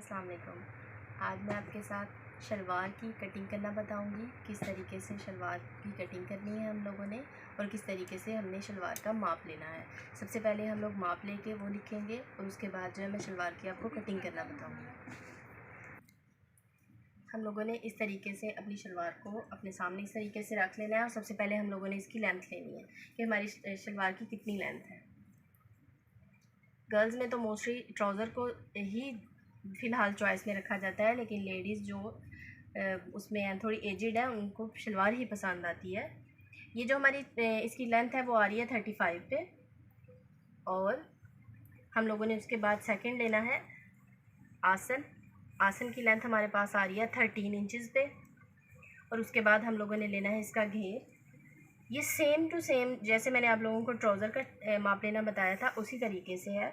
अस्सलाम वालेकुम। आज मैं आपके साथ शलवार की कटिंग करना बताऊंगी, किस तरीके से शलवार की कटिंग करनी है हम लोगों ने और किस तरीके से हमने शलवार का माप लेना है। सबसे पहले हम लोग माप लेके वो लिखेंगे और उसके बाद जो है मैं शलवार की आपको कटिंग करना बताऊंगी। हम लोगों ने इस तरीके से अपनी शलवार को अपने सामने इस तरीके से रख लेना है और सबसे पहले हम लोगों ने इसकी लेंथ लेनी है कि हमारी शलवार की कितनी लेंथ है। गर्ल्स में तो मोस्टली ट्राउज़र को ही फ़िलहाल चॉइस में रखा जाता है, लेकिन लेडीज़ जो उसमें थोड़ी एजिड है उनको शलवार ही पसंद आती है। ये जो हमारी इसकी लेंथ है वो आ रही है 35 पे, और हम लोगों ने उसके बाद सेकंड लेना है आसन। आसन की लेंथ हमारे पास आ रही है 13 इंचज़ पे, और उसके बाद हम लोगों ने लेना है इसका घेर। ये सेम टू सेम जैसे मैंने आप लोगों को ट्राउज़र का माप लेना बताया था उसी तरीके से है,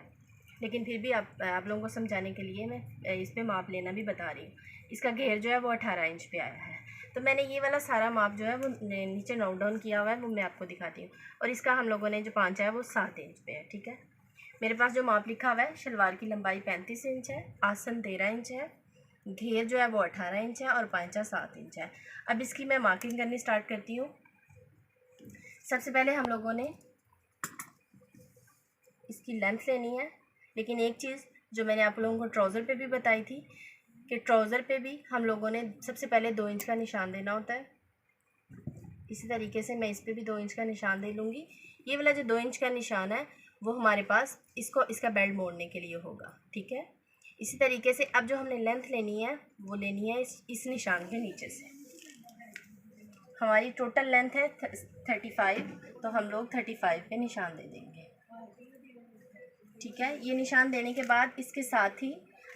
लेकिन फिर भी आप लोगों को समझाने के लिए मैं इस पर माप लेना भी बता रही हूँ। इसका घेर जो है वो 18 इंच पे आया है, तो मैंने ये वाला सारा माप जो है वो नीचे नोट डाउन किया हुआ है, वो मैं आपको दिखाती हूँ। और इसका हम लोगों ने जो पांचा है वो 7 इंच पे है। ठीक है, मेरे पास जो माप लिखा हुआ है, शलवार की लंबाई 35 इंच है, आसन 13 इंच है, घेर जो है वो 18 इंच है और पांचा 7 इंच है। अब इसकी मैं मार्किंग करनी स्टार्ट करती हूँ। सबसे पहले हम लोगों ने इसकी लेंथ लेनी है, लेकिन एक चीज़ जो मैंने आप लोगों को ट्राउज़र पे भी बताई थी कि ट्राउज़र पे भी हम लोगों ने सबसे पहले 2 इंच का निशान देना होता है। इसी तरीके से मैं इस पे भी 2 इंच का निशान दे लूँगी। ये वाला जो 2 इंच का निशान है वो हमारे पास इसका बेल्ट मोड़ने के लिए होगा। ठीक है, इसी तरीके से अब जो हमने लेंथ लेनी है वो लेनी है इस निशान के नीचे से। हमारी टोटल लेंथ है 35, तो हम लोग 35 पे निशान दे देंगे। ठीक है, ये निशान देने के बाद इसके साथ ही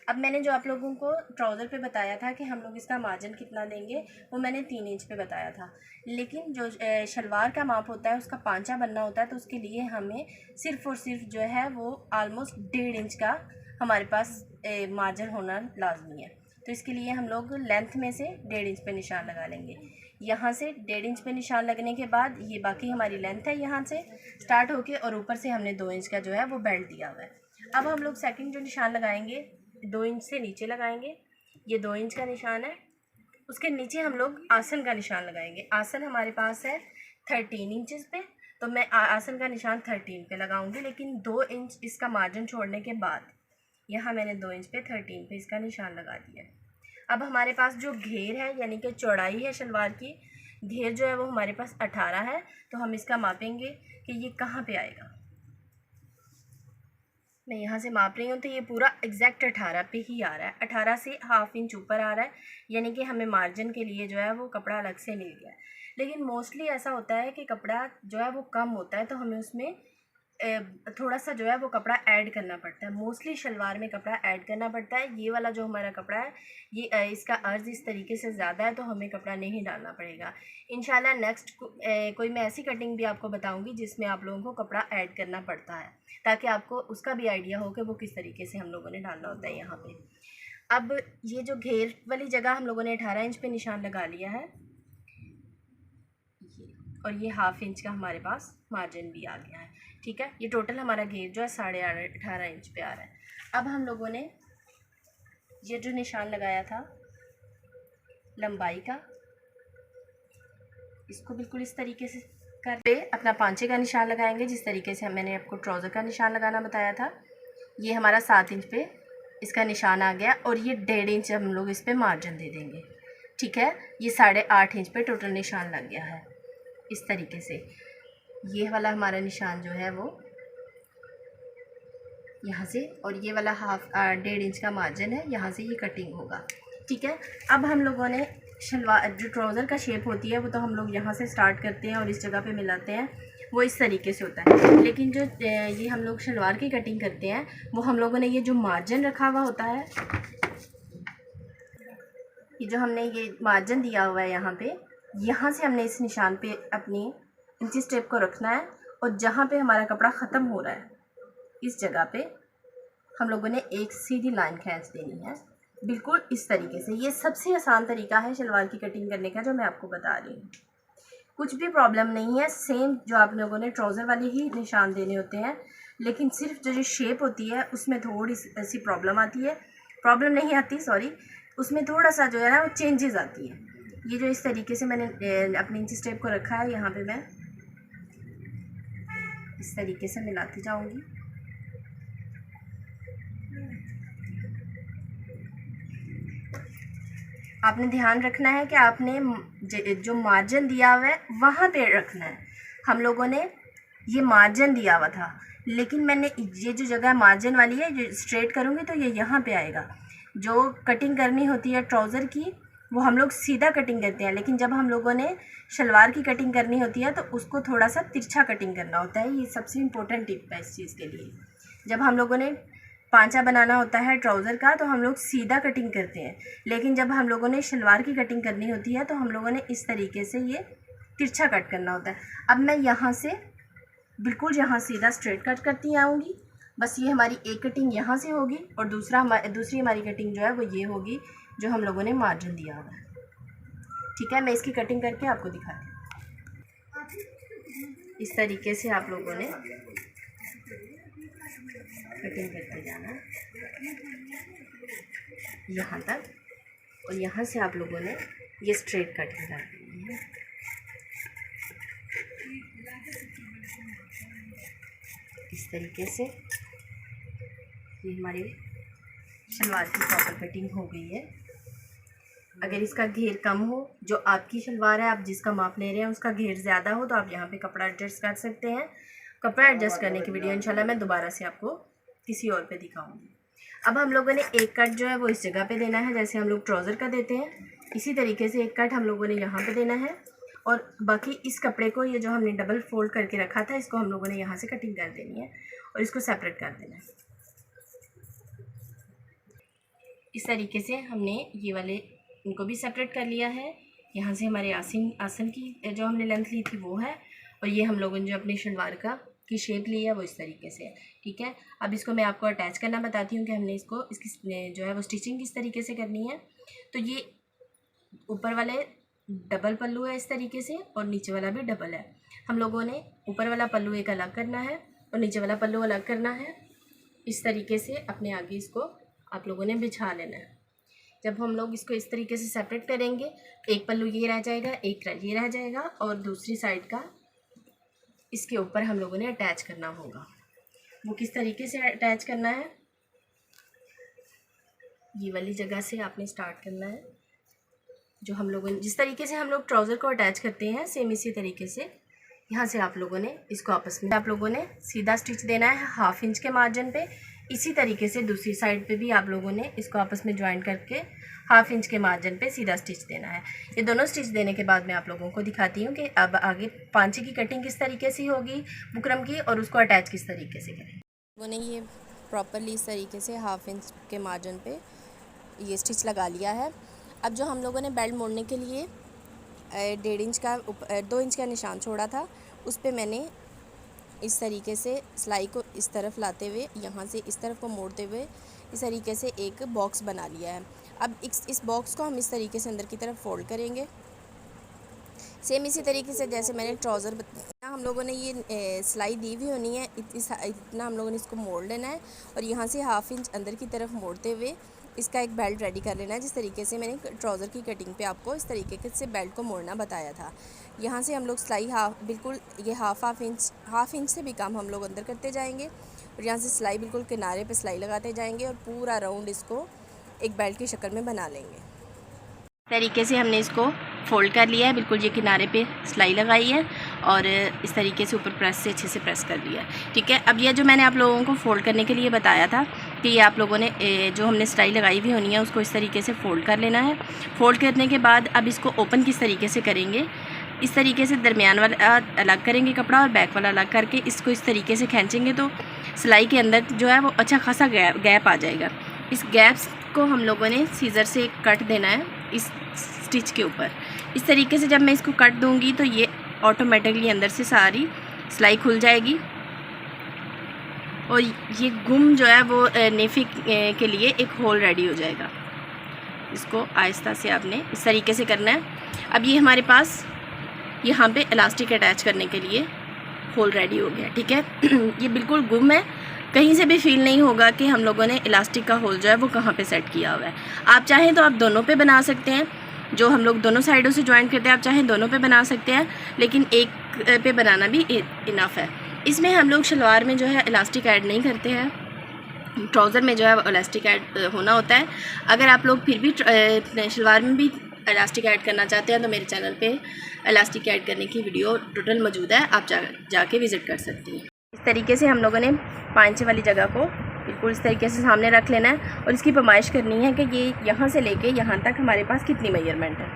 अब मैंने जो आप लोगों को ट्राउज़र पे बताया था कि हम लोग इसका मार्जिन कितना देंगे, वो मैंने 3 इंच पे बताया था, लेकिन जो शलवार का माप होता है उसका पांचा बनना होता है, तो उसके लिए हमें सिर्फ़ और सिर्फ जो है वो ऑलमोस्ट 1.5 इंच का हमारे पास मार्जिन होना लाजमी है। तो इसके लिए हम लोग लेंथ में से 1.5 इंच पे निशान लगा लेंगे। यहाँ से 1.5 इंच पे निशान लगने के बाद ये बाकी हमारी लेंथ है यहाँ से स्टार्ट होके, और ऊपर से हमने 2 इंच का जो है वो बेल्ट दिया हुआ है। अब हम लोग सेकंड जो निशान लगाएंगे 2 इंच से नीचे लगाएंगे। ये 2 इंच का निशान है, उसके नीचे हम लोग आसन का निशान लगाएंगे। आसन हमारे पास है 13 इंचज़ पे, तो मैं आसन का निशान 13 पे लगाऊंगी, लेकिन 2 इंच इसका मार्जिन छोड़ने के बाद यहाँ मैंने 2 इंच पे 13 पे इसका निशान लगा दिया। अब हमारे पास जो घेर है यानी कि चौड़ाई है शलवार की, घेर जो है वो हमारे पास 18 है, तो हम इसका मापेंगे कि ये कहाँ पे आएगा। मैं यहाँ से माप रही हूँ तो ये पूरा एग्जैक्ट 18 पे ही आ रहा है, 18 से हाफ इंच ऊपर आ रहा है, यानी कि हमें मार्जिन के लिए जो है वो कपड़ा अलग से मिल गया है। लेकिन मोस्टली ऐसा होता है कि कपड़ा जो है वो कम होता है, तो हमें उसमें थोड़ा सा जो है वो कपड़ा ऐड करना पड़ता है। मोस्टली शलवार में कपड़ा ऐड करना पड़ता है। ये वाला जो हमारा कपड़ा है ये इसका अर्ज़ इस तरीके से ज़्यादा है, तो हमें कपड़ा नहीं डालना पड़ेगा। इंशाल्लाह नेक्स्ट कोई मैं ऐसी कटिंग भी आपको बताऊंगी जिसमें आप लोगों को कपड़ा ऐड करना पड़ता है, ताकि आपको उसका भी आइडिया हो कि वो किस तरीके से हम लोगों ने डालना होता है यहाँ पे। अब ये जो घेर वाली जगह हम लोगों ने 18 इंच पे निशान लगा लिया है, और ये हाफ इंच का हमारे पास मार्जिन भी आ गया है। ठीक है, ये टोटल हमारा घेर जो है 18.5 इंच पे आ रहा है। अब हम लोगों ने ये जो निशान लगाया था लंबाई का, इसको बिल्कुल इस तरीके से करके अपना पांचे का निशान लगाएंगे, जिस तरीके से मैंने आपको ट्राउज़र का निशान लगाना बताया था। ये हमारा 7 इंच पे इसका निशान आ गया, और ये 1.5 इंच हम लोग इस पर मार्जिन दे देंगे। ठीक है, ये 8.5 इंच पे टोटल निशान लग गया है इस तरीके से। ये वाला हमारा निशान जो है वो यहाँ से, और ये वाला 1.5 इंच का मार्जिन है, यहाँ से ये कटिंग होगा। ठीक है, अब हम लोगों ने शलवार जो ट्राउज़र का शेप होती है वो तो हम लोग यहाँ से स्टार्ट करते हैं और इस जगह पे मिलाते हैं, वो इस तरीके से होता है। लेकिन जो ये हम लोग शलवार की कटिंग करते हैं वो हम लोगों ने ये जो मार्जिन रखा हुआ होता है, ये जो हमने ये मार्जिन दिया हुआ है यहाँ पे, यहाँ से हमने इस निशान पे अपनी इंची स्टेप को रखना है, और जहाँ पे हमारा कपड़ा ख़त्म हो रहा है इस जगह पे हम लोगों ने एक सीधी लाइन खींच देनी है, बिल्कुल इस तरीके से। ये सबसे आसान तरीका है शलवार की कटिंग करने का जो मैं आपको बता रही हूँ। कुछ भी प्रॉब्लम नहीं है, सेम जो आप लोगों ने ट्राउज़र वाले ही निशान देने होते हैं, लेकिन सिर्फ जो शेप होती है उसमें थोड़ी सी प्रॉब्लम आती है। प्रॉब्लम नहीं आती, सॉरी, उसमें थोड़ा सा जो है ना वो चेंजेस आती है। ये जो इस तरीके से मैंने अपने इंच स्टेप को रखा है, यहाँ पे मैं इस तरीके से मिलाती जाऊंगी। आपने ध्यान रखना है कि आपने जो मार्जिन दिया हुआ है वहाँ पे रखना है। हम लोगों ने ये मार्जिन दिया हुआ था, लेकिन मैंने ये जो जगह मार्जिन वाली है, जो स्ट्रेट करूँगी तो ये यहाँ पे आएगा। जो कटिंग करनी होती है ट्राउज़र की वो हम लोग सीधा कटिंग करते हैं, लेकिन जब हम लोगों ने शलवार की कटिंग करनी होती है तो उसको थोड़ा सा तिरछा कटिंग करना होता है। ये सबसे इम्पोर्टेंट टिप है इस चीज़ के लिए। जब हम लोगों ने पांचा बनाना होता है ट्राउज़र का तो हम लोग सीधा कटिंग करते हैं, लेकिन जब हम लोगों ने शलवार की कटिंग करनी होती है तो हम लोगों ने इस तरीके से ये तिरछा कट करना होता है। अब मैं यहाँ से बिल्कुल यहाँ सीधा स्ट्रेट कट करती आऊँगी। बस ये हमारी एक कटिंग यहाँ से होगी और दूसरी हमारी कटिंग जो है वो ये होगी जो हम लोगों ने मार्जिन दिया हुआ है। ठीक है, मैं इसकी कटिंग करके आपको दिखाती हूँ। इस तरीके से आप लोगों ने कटिंग करते जाना यहाँ तक, और यहाँ से आप लोगों ने ये स्ट्रेट कट लगा देनी है। इस तरीके से ये हमारी शलवार की प्रॉपर कटिंग हो गई है। अगर इसका घेर कम हो, जो आपकी शलवार है आप जिसका माप ले रहे हैं उसका घेर ज़्यादा हो, तो आप यहाँ पे कपड़ा एडजस्ट कर सकते हैं। कपड़ा एडजस्ट करने की वीडियो इंशाल्लाह मैं दोबारा से आपको किसी और पे दिखाऊंगी। अब हम लोगों ने एक कट जो है वो इस जगह पे देना है, जैसे हम लोग ट्राउज़र का देते हैं इसी तरीके से एक कट हम लोगों ने यहाँ पे देना है। और बाकी इस कपड़े को, ये जो हमने डबल फोल्ड करके रखा था, इसको हम लोगों ने यहाँ से कटिंग कर देनी है और इसको सेपरेट कर देना है। इस तरीके से हमने ये वाले इनको भी सेपरेट कर लिया है। यहाँ से हमारे आसन की जो हमने लेंथ ली थी वो है, और ये हम लोगों ने जो अपनी शलवार की शेप ली है वो इस तरीके से है। ठीक है, अब इसको मैं आपको अटैच करना बताती हूँ कि हमने इसकी जो है वो स्टिचिंग किस तरीके से करनी है। तो ये ऊपर वाले डबल पल्लू है इस तरीके से, और नीचे वाला भी डबल है। हम लोगों ने ऊपर वाला पल्लू एक अलग करना है और नीचे वाला पल्लू अलग करना है। इस तरीके से अपने आगे इसको आप लोगों ने बिछा लेना है। जब हम लोग इसको इस तरीके से सेपरेट करेंगे, एक पल्लू ये रह जाएगा, एक ये रह जाएगा, और दूसरी साइड का इसके ऊपर हम लोगों ने अटैच करना होगा। वो किस तरीके से अटैच करना है, ये वाली जगह से आपने स्टार्ट करना है। जो हम लोगों ने जिस तरीके से हम लोग ट्राउज़र को अटैच करते हैं, सेम इसी तरीके से यहाँ से आप लोगों ने इसको आपस में आप लोगों ने सीधा स्टिच देना है 1/2 इंच के मार्जिन पे। इसी तरीके से दूसरी साइड पे भी आप लोगों ने इसको आपस में ज्वाइन करके 1/2 इंच के मार्जिन पे सीधा स्टिच देना है। ये दोनों स्टिच देने के बाद मैं आप लोगों को दिखाती हूँ कि अब आगे पांचे की कटिंग किस तरीके से होगी बुकरम की, और उसको अटैच किस तरीके से करें। लोगों ने ये प्रॉपरली इस तरीके से 1/2 इंच के मार्जिन पे ये स्टिच लगा लिया है। अब जो हम लोगों ने बेल्ट मोड़ने के लिए 1.5 इंच का 2 इंच का निशान छोड़ा था, उस पे मैंने इस तरीके से सिलाई को इस तरफ लाते हुए, यहाँ से इस तरफ को मोड़ते हुए इस तरीके से एक बॉक्स बना लिया है। अब इस बॉक्स को हम इस तरीके से अंदर की तरफ फोल्ड करेंगे, सेम इसी तरीके से जैसे मैंने ट्राउज़र बताया। हम लोगों ने ये सिलाई दी हुई होनी है, इतना हम लोगों ने इसको मोड़ लेना है, और यहाँ से 1/2 इंच अंदर की तरफ मोड़ते हुए इसका एक बेल्ट रेडी कर लेना है, जिस तरीके से मैंने ट्राउज़र की कटिंग पे आपको इस तरीके से बेल्ट को मोड़ना बताया था। यहाँ से हम लोग सिलाई बिल्कुल ये हाफ इंच से भी कम हम लोग अंदर करते जाएंगे, और यहाँ से सिलाई बिल्कुल किनारे पे सिलाई लगाते जाएंगे और पूरा राउंड इसको एक बेल्ट की शक्ल में बना लेंगे। तरीके से हमने इसको फोल्ड कर लिया है, बिल्कुल ये किनारे पे सिलाई लगाई है और इस तरीके से ऊपर प्रेस से अच्छे से प्रेस कर लिया है। ठीक है, अब ये जो मैंने आप लोगों को फ़ोल्ड करने के लिए बताया था कि ये आप लोगों ने जो हमने सिलाई लगाई हुई होनी है उसको इस तरीके से फ़ोल्ड कर लेना है। फ़ोल्ड करने के बाद अब इसको ओपन किस तरीके से करेंगे, इस तरीके से दरमियान वाला अलग करेंगे कपड़ा और बैक वाला अलग करके इसको इस तरीके से खींचेंगे तो सिलाई के अंदर जो है वो अच्छा खासा गैप आ जाएगा। इस गैप को हम लोगों ने सीज़र से एक कट देना है इस स्टिच के ऊपर। इस तरीके से जब मैं इसको कट दूंगी तो ये ऑटोमेटिकली अंदर से सारी सिलाई खुल जाएगी और ये गुम जो है वो नेफी के लिए एक होल रेडी हो जाएगा। इसको आहिस्ता से आपने इस तरीके से करना है। अब ये हमारे पास यहाँ पे इलास्टिक अटैच करने के लिए होल रेडी हो गया। ठीक है, ये बिल्कुल गुम है, कहीं से भी फील नहीं होगा कि हम लोगों ने इलास्टिक का होल जो है वो कहाँ पे सेट किया हुआ है। आप चाहें तो आप दोनों पे बना सकते हैं, जो हम लोग दोनों साइडों से जॉइंट करते हैं, आप चाहें दोनों पे बना सकते हैं, लेकिन एक पे बनाना भी इनफ है। इसमें हम लोग शलवार में जो है इलास्टिक ऐड नहीं करते हैं, ट्राउज़र में जो है इलास्टिक ऐड होना होता है। अगर आप लोग फिर भी शलवार में भी इलास्टिक ऐड करना चाहते हैं तो मेरे चैनल पे इलास्टिक ऐड करने की वीडियो टोटल मौजूद है, आप जाके विज़िट कर सकती हैं। इस तरीके से हम लोगों ने पांचे वाली जगह को बिल्कुल इस तरीके से सामने रख लेना है और इसकी पैमाइश करनी है कि ये यहाँ से लेके यहाँ तक हमारे पास कितनी मेजरमेंट है।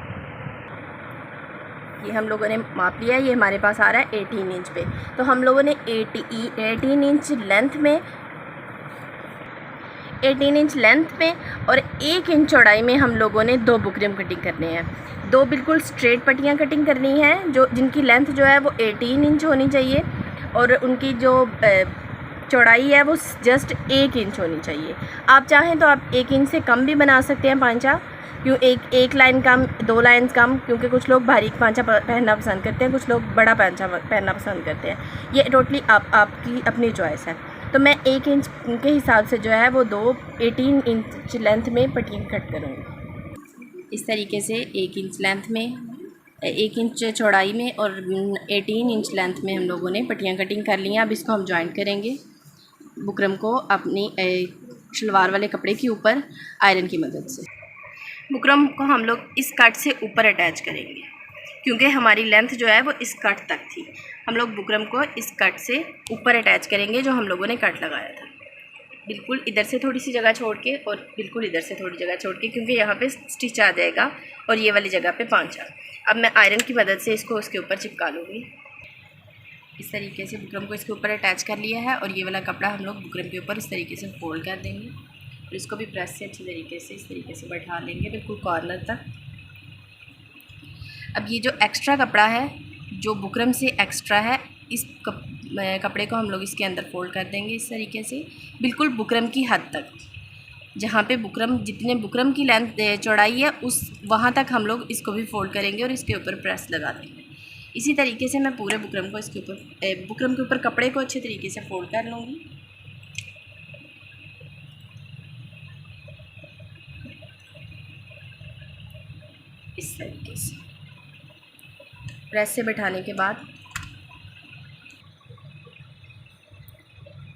ये हम लोगों ने माप लिया है, ये हमारे पास आ रहा है 18 इंच पे। तो हम लोगों ने 18 इंच लेंथ में 18 इंच लेंथ में और 1 इंच चौड़ाई में हम लोगों ने 2 बुकरम कटिंग करने हैं। 2 बिल्कुल स्ट्रेट पट्टियाँ कटिंग करनी है, जो जिनकी लेंथ जो है वो 18 इंच होनी चाहिए और उनकी जो चौड़ाई है वो जस्ट 1 इंच होनी चाहिए। आप चाहें तो आप 1 इंच से कम भी बना सकते हैं पांचा, क्यों एक लाइन कम, 2 लाइन्स कम, क्योंकि कुछ लोग बारीक पांचा पहनना पसंद करते हैं, कुछ लोग बड़ा पांचा पहनना पसंद करते हैं। ये टोटली आपकी अपनी चॉइस है। तो मैं 1 इंच के हिसाब से जो है वो 18 इंच लेंथ में पट्टियाँ कट करूँगी। इस तरीके से 1 इंच लेंथ में, 1 इंच चौड़ाई में और 18 इंच लेंथ में हम लोगों ने पट्टियाँ कटिंग कर ली हैं। अब इसको हम जॉइंट करेंगे बुकरम को अपनी शलवार वाले कपड़े के ऊपर आयरन की मदद से। बुकरम को हम लोग इस कट से ऊपर अटैच करेंगे, क्योंकि हमारी लेंथ जो है वो इस कट तक थी। हम लोग बुकरम को इस कट से ऊपर अटैच करेंगे जो हम लोगों ने कट लगाया था, बिल्कुल इधर से थोड़ी सी जगह छोड़ के और बिल्कुल इधर से थोड़ी जगह छोड़ के, क्योंकि यहाँ पे स्टिच आ जाएगा और ये वाली जगह पे पांचा। अब मैं आयरन की मदद से इसको उसके ऊपर चिपका लूँगी। इस तरीके से बुकरम को इसके ऊपर अटैच कर लिया है और ये वाला कपड़ा हम लोग बुकरम के ऊपर इस तरीके से फोल्ड कर देंगे और इसको भी प्रेस से अच्छी तरीके से इस तरीके से बैठा लेंगे बिल्कुल कॉर्नर तक। अब ये जो एक्स्ट्रा कपड़ा है, जो बुकरम से एक्स्ट्रा है, इस कपड़े को हम लोग इसके अंदर फोल्ड कर देंगे इस तरीके से बिल्कुल बुकरम की हद तक, जहाँ पे बुकरम जितने बुकरम की लेंथ चौड़ाई है उस वहाँ तक हम लोग इसको भी फोल्ड करेंगे और इसके ऊपर प्रेस लगा देंगे। इसी तरीके से मैं पूरे बुकरम को इसके ऊपर बुकरम के ऊपर कपड़े को अच्छे तरीके से फोल्ड कर लूँगी। इस तरीके से प्रेस से बैठाने के बाद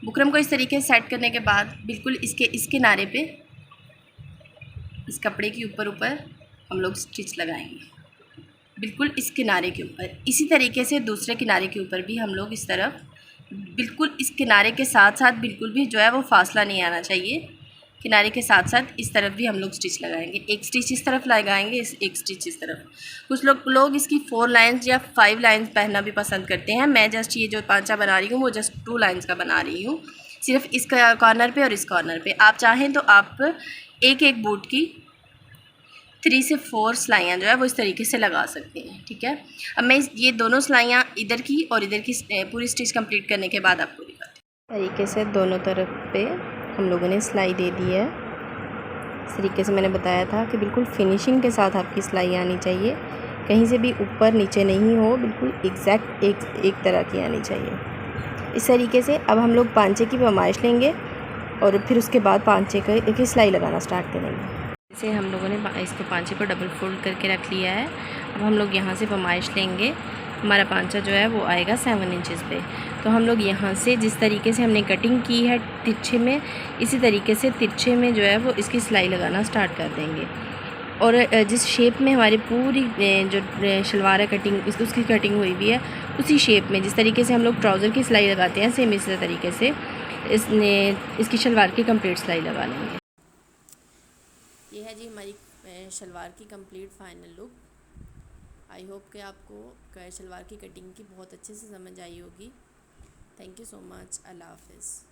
बुकरम को इस तरीके से सेट करने के बाद बिल्कुल इस किनारे पे इस कपड़े के ऊपर हम लोग स्टिच लगाएंगे, बिल्कुल इस किनारे के ऊपर। इसी तरीके से दूसरे किनारे के ऊपर भी हम लोग इस तरफ बिल्कुल इस किनारे के साथ साथ बिल्कुल भी जो है वो फासला नहीं आना चाहिए, किनारे के साथ साथ इस तरफ भी हम लोग स्टिच लगाएंगे। एक स्टिच इस तरफ लगाएंगे, एक स्टिच इस तरफ। कुछ लोग इसकी 4 लाइन्स या 5 लाइन्स पहनना भी पसंद करते हैं। मैं जस्ट ये जो पांचा बना रही हूँ वो जस्ट 2 लाइन्स का बना रही हूँ, सिर्फ इस कॉर्नर पे और इस कॉर्नर पे। आप चाहें तो आप एक बूट की 3 से 4 सिलाइयाँ जो है वो इस तरीके से लगा सकते हैं, ठीक है। अब मैं ये दोनों सिलाइयाँ इधर की और इधर की पूरी स्टिच कंप्लीट करने के बाद आपको दिखाती हूँ। तरीके से दोनों तरफ पे हम लोगों ने सिलाई दे दी है। इस तरीके से मैंने बताया था कि बिल्कुल फिनिशिंग के साथ आपकी सिलाई आनी चाहिए, कहीं से भी ऊपर नीचे नहीं हो, बिल्कुल एग्जैक्ट एक तरह की आनी चाहिए। इस तरीके से अब हम लोग पांचे की पैमाइश लेंगे और फिर उसके बाद पांचे की सिलाई लगाना स्टार्ट करेंगे। जैसे हम लोगों ने इसको पांचे को डबल फोल्ड करके रख लिया है। अब हम लोग यहाँ से पैमाइश लेंगे। हमारा पांचा जो है वो आएगा 7 इंचज़ पे। तो हम लोग यहाँ से जिस तरीके से हमने कटिंग की है तिरछे में, इसी तरीके से तिरछे में जो है वो इसकी सिलाई लगाना स्टार्ट कर देंगे। और जिस शेप में हमारी पूरी जो शलवार है कटिंग उसकी कटिंग हुई हुई है, उसी शेप में जिस तरीके से हम लोग ट्राउज़र की सिलाई लगाते हैं, सेम इसी तरीके से इसकी शलवार की कंप्लीट सिलाई लगा लेंगे। ये है जी हमारी शलवार की complete final look. I hope कि आपको शलवार की कटिंग की बहुत अच्छे से समझ आई होगी। Thank you so much. अल्लाह हाफ़िज़।